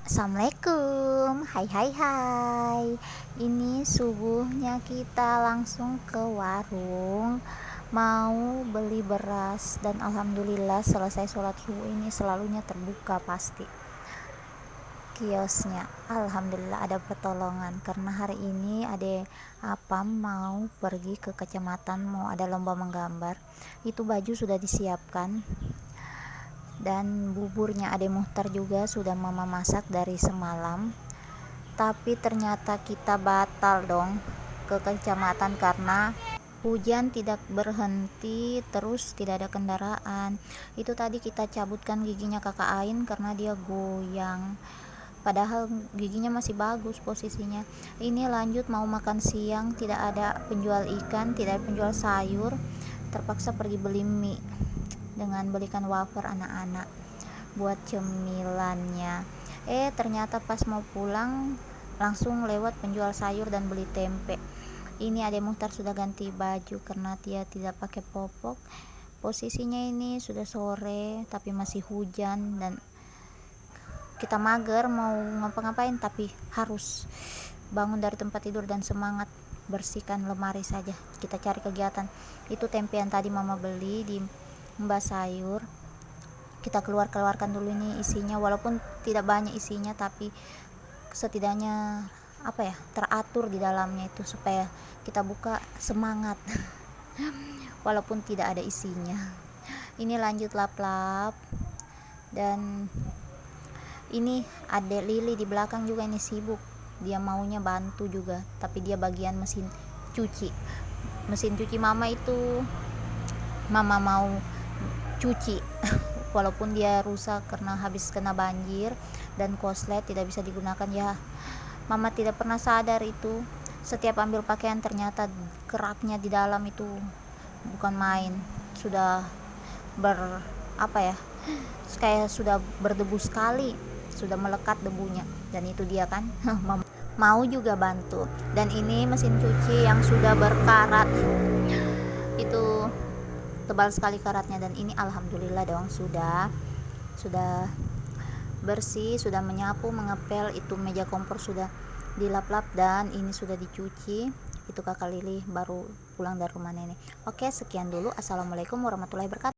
Assalamualaikum, hai hai hai. Ini subuhnya kita langsung ke warung, mau beli beras. Dan alhamdulillah selesai sholat subuh ini selalunya terbuka pasti kiosnya. Alhamdulillah ada pertolongan, karena hari ini ada apa, mau pergi ke kecamatan, mau ada lomba menggambar. Itu baju sudah disiapkan, dan buburnya Ade Muhtar juga sudah mama masak dari semalam. Tapi ternyata kita batal dong ke kecamatan karena hujan tidak berhenti, terus tidak ada kendaraan. Itu tadi kita cabutkan giginya kakak Ain karena dia goyang, padahal giginya masih bagus posisinya. Ini lanjut mau makan siang, tidak ada penjual ikan, tidak ada penjual sayur, terpaksa pergi beli mie dengan belikan wafer anak-anak buat cemilannya. Ternyata pas mau pulang langsung lewat penjual sayur dan beli tempe. Ini Ade Muhtar sudah ganti baju karena dia tidak pakai popok. Posisinya ini sudah sore tapi masih hujan, dan kita mager mau ngapa-ngapain, tapi harus bangun dari tempat tidur dan semangat bersihkan lemari saja. Kita cari kegiatan. Itu tempe yang tadi mama beli di Mbak Sayur, kita keluarkan dulu ini isinya, walaupun tidak banyak isinya tapi setidaknya teratur di dalamnya itu supaya kita buka semangat walaupun tidak ada isinya. Ini lanjut lap-lap, dan ini ada Lili di belakang juga, ini sibuk, dia maunya bantu juga, tapi dia bagian mesin cuci mama itu. Mama mau cuci walaupun dia rusak karena habis kena banjir dan koslet tidak bisa digunakan ya. Mama tidak pernah sadar itu, setiap ambil pakaian ternyata keraknya di dalam itu bukan main, sudah kayak sudah berdebu sekali, sudah melekat debunya. Dan itu dia kan Mama mau juga bantu. Dan ini mesin cuci yang sudah berkarat, itu tebal sekali karatnya, dan ini alhamdulillah dong sudah bersih, sudah menyapu, mengepel. Itu meja kompor sudah dilap-lap dan ini sudah dicuci. Itu kakak Lili baru pulang dari rumah nenek. Oke, sekian dulu. Assalamualaikum warahmatullahi wabarakatuh.